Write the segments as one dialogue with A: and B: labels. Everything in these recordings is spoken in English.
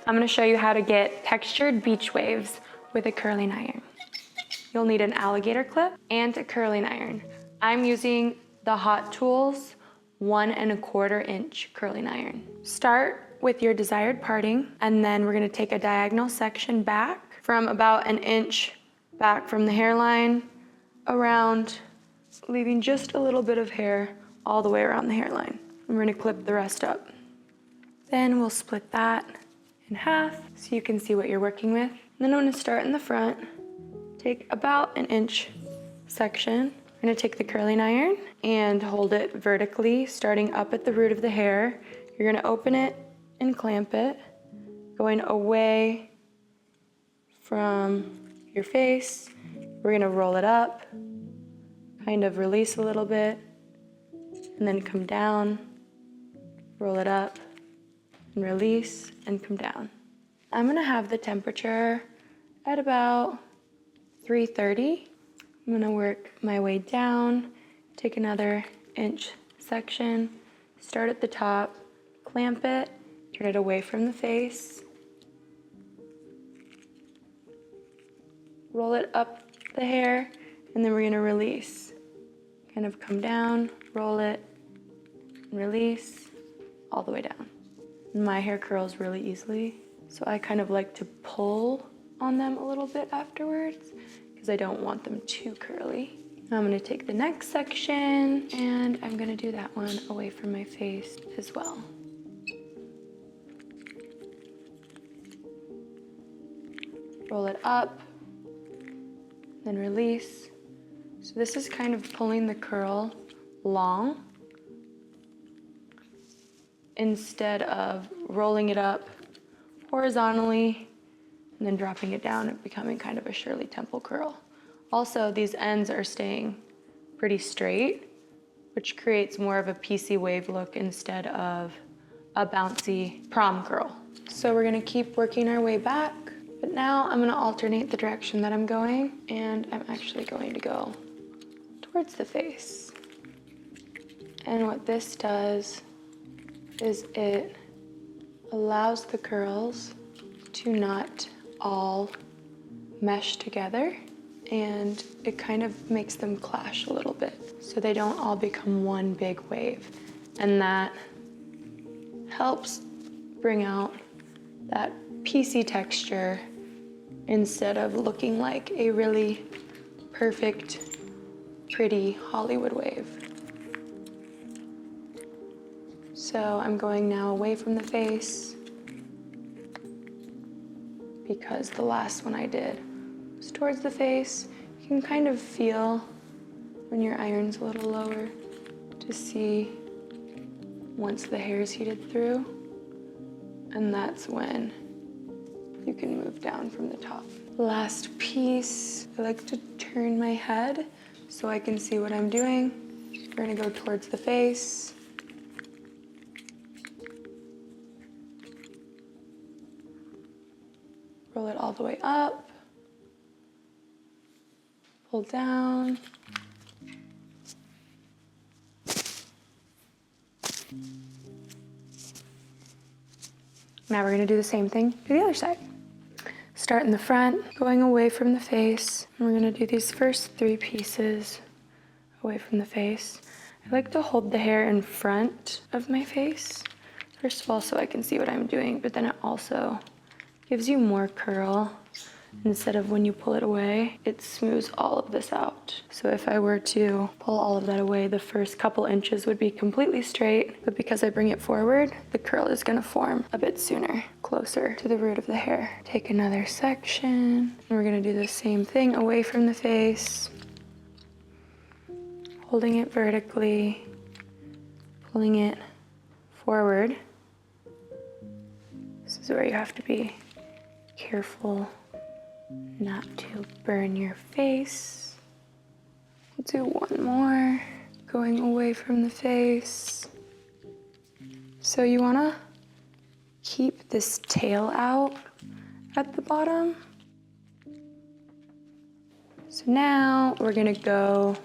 A: I'm gonna show you how to get textured beach waves with a curling iron. You'll need an alligator clip and a curling iron. I'm using the Hot Tools 1 1/4 inch curling iron. Start with your desired parting, and then we're gonna take a diagonal section back from about 1 inch back from the hairline around, leaving just a little bit of hair all the way around the hairline. And we're gonna clip the rest up. Then we'll split that in half so you can see what you're working with. And then I'm gonna start in the front, take about 1 inch section. I'm gonna take the curling iron and hold it vertically, starting up at the root of the hair. You're gonna open it and clamp it, going away from your face. We're gonna roll it up, kind of release a little bit, and then come down, roll it up, and release, and come down. I'm gonna have the temperature at about 330. I'm gonna work my way down, take another inch section, start at the top, clamp it, turn it away from the face, roll it up the hair, and then we're gonna release. Kind of come down, roll it, and release, all the way down. My hair curls really easily, so I kind of like to pull on them a little bit afterwards because I don't want them too curly. I'm gonna take the next section and I'm gonna do that one away from my face as well. Roll it up, then release. So this is kind of pulling the curl long instead of rolling it up horizontally and then dropping it down and becoming kind of a Shirley Temple curl. Also, these ends are staying pretty straight, which creates more of a piecey wave look instead of a bouncy prom curl. So we're gonna keep working our way back, but now I'm gonna alternate the direction that I'm going, and I'm actually going to go towards the face. And what this does is it allows the curls to not all mesh together, and it kind of makes them clash a little bit so they don't all become one big wave. And that helps bring out that piecey texture instead of looking like a really perfect, pretty Hollywood wave. So I'm going now away from the face because the last one I did was towards the face. You can kind of feel when your iron's a little lower to see once the hair is heated through, and that's when you can move down from the top. Last piece, I like to turn my head so I can see what I'm doing. We're gonna go towards the face. Roll it all the way up. Pull down. Now we're gonna do the same thing to the other side. Start in the front, going away from the face. And we're gonna do these first 3 pieces away from the face. I like to hold the hair in front of my face. First of all, so I can see what I'm doing, but then it also gives you more curl. Instead of when you pull it away, it smooths all of this out. So if I were to pull all of that away, the first couple inches would be completely straight, but because I bring it forward, the curl is gonna form a bit sooner, closer to the root of the hair. Take another section, and we're gonna do the same thing away from the face, holding it vertically, pulling it forward. This is where you have to be careful not to burn your face. We'll do one more, going away from the face. So you wanna keep this tail out at the bottom. So now we're gonna go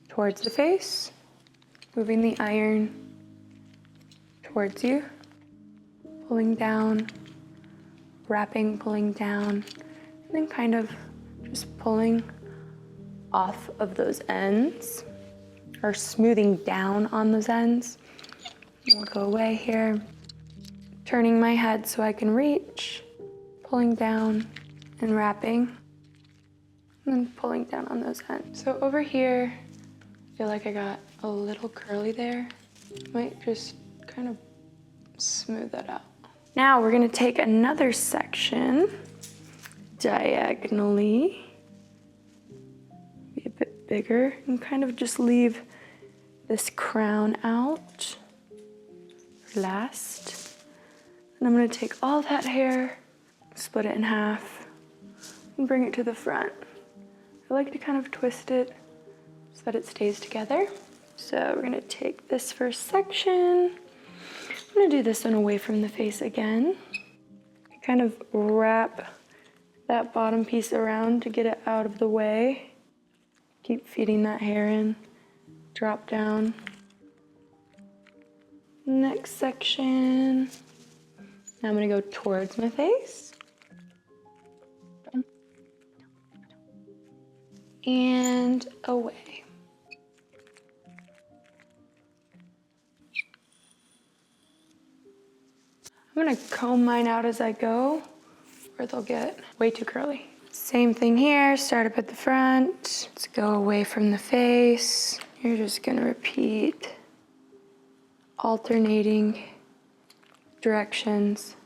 A: towards the face, moving the iron towards you, pulling down, wrapping, pulling down, and then kind of just pulling off of those ends, or smoothing down on those ends. We'll go away here. Turning my head so I can reach, pulling down and wrapping, and then pulling down on those ends. So over here, I feel like I got a little curly there. Might just kind of smooth that out. Now we're gonna take another section diagonally, be a bit bigger, and kind of just leave this crown out for last. And I'm gonna take all that hair, split it in half, and bring it to the front. I like to kind of twist it so that it stays together. So we're gonna take this first section. I'm gonna do this one away from the face again. Kind of wrap that bottom piece around to get it out of the way. Keep feeding that hair in. Drop down. Next section. Now I'm gonna go towards my face. And away. I'm gonna comb mine out as I go, or they'll get way too curly. Same thing here, start up at the front. Let's go away from the face. You're just gonna repeat alternating directions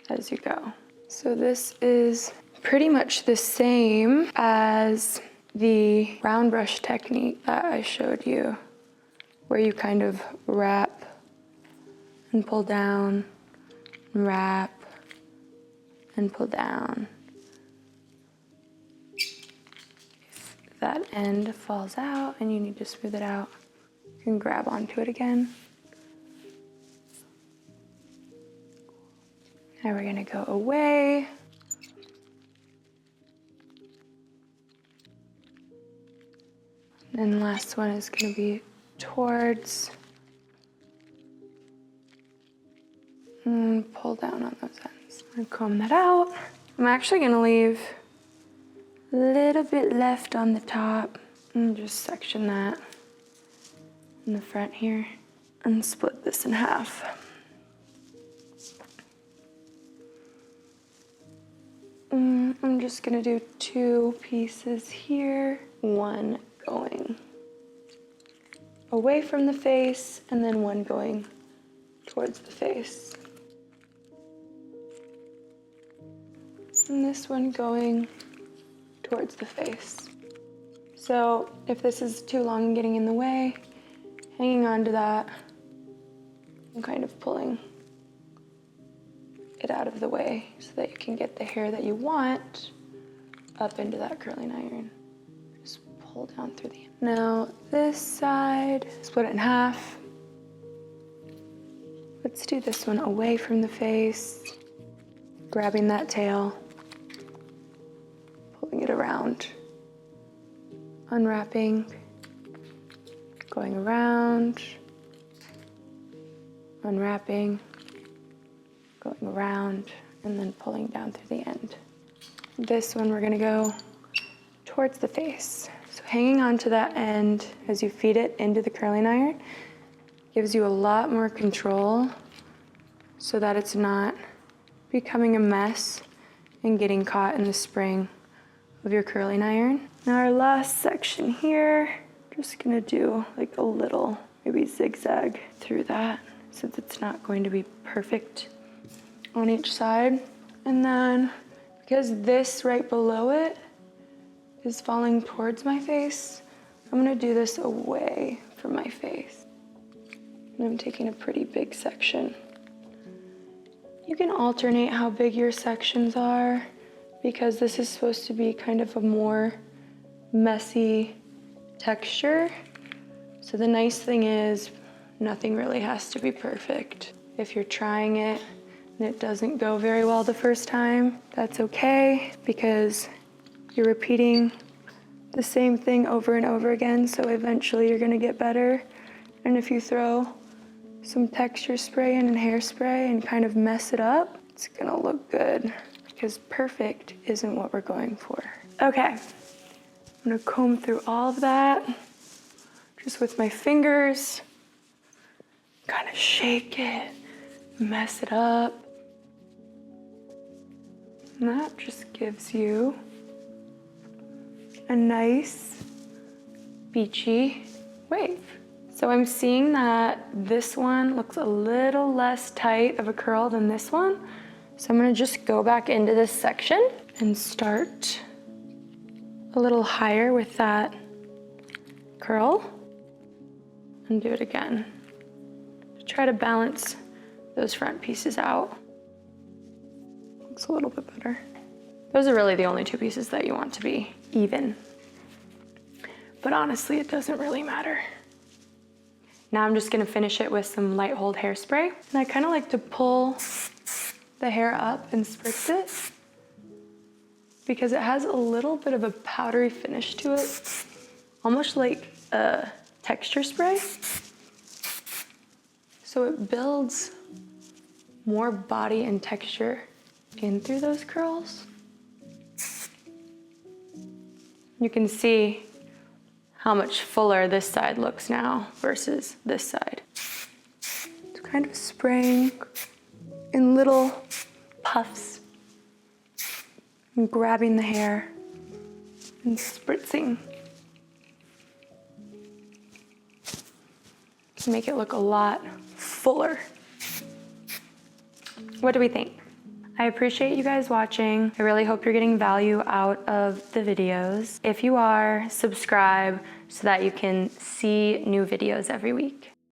A: as you go. So this is pretty much the same as the round brush technique that I showed you, where you kind of wrap and pull down, and wrap and pull down. If that end falls out and you need to smooth it out, you can grab onto it again. Now we're gonna go away. And the last one is gonna be towards. And pull down on those ends. I'm gonna comb that out. I'm actually gonna leave a little bit left on the top and just section that in the front here and split this in half. I'm just gonna do two pieces here, one going away from the face and then one going towards the face. And this one going towards the face. So if this is too long and getting in the way, hanging on to that, I'm kind of pulling it out of the way so that you can get the hair that you want up into that curling iron. Just pull down through the end. Now this side, split it in half. Let's do this one away from the face, grabbing that tail, pulling it around, unwrapping, going around, unwrapping, going around, and then pulling down through the end. This one we're gonna go towards the face. So hanging on to that end as you feed it into the curling iron gives you a lot more control so that it's not becoming a mess and getting caught in the spring of your curling iron. Now our last section here, just gonna do like a little, maybe zigzag through that since it's not going to be perfect on each side. And then because this right below it is falling towards my face, I'm gonna do this away from my face. And I'm taking a pretty big section. You can alternate how big your sections are because this is supposed to be kind of a more messy texture. So the nice thing is nothing really has to be perfect. If you're trying it and it doesn't go very well the first time, that's okay because you're repeating the same thing over and over again, so eventually you're gonna get better. And if you throw some texture spray and hairspray and kind of mess it up, it's gonna look good because perfect isn't what we're going for. Okay, I'm gonna comb through all of that just with my fingers, kind of shake it, mess it up. And that just gives you a nice beachy wave. So I'm seeing that this one looks a little less tight of a curl than this one. So I'm gonna just go back into this section and start a little higher with that curl and do it again. Try to balance those front pieces out. Looks a little bit better. Those are really the only two pieces that you want to be even. But honestly, it doesn't really matter. Now I'm just gonna finish it with some light hold hairspray. And I kind of like to pull the hair up and spritz it because it has a little bit of a powdery finish to it, almost like a texture spray. So it builds more body and texture in through those curls. You can see how much fuller this side looks now versus this side. It's kind of spraying in little puffs and grabbing the hair and spritzing to make it look a lot fuller. What do we think? I appreciate you guys watching. I really hope you're getting value out of the videos. If you are, subscribe so that you can see new videos every week.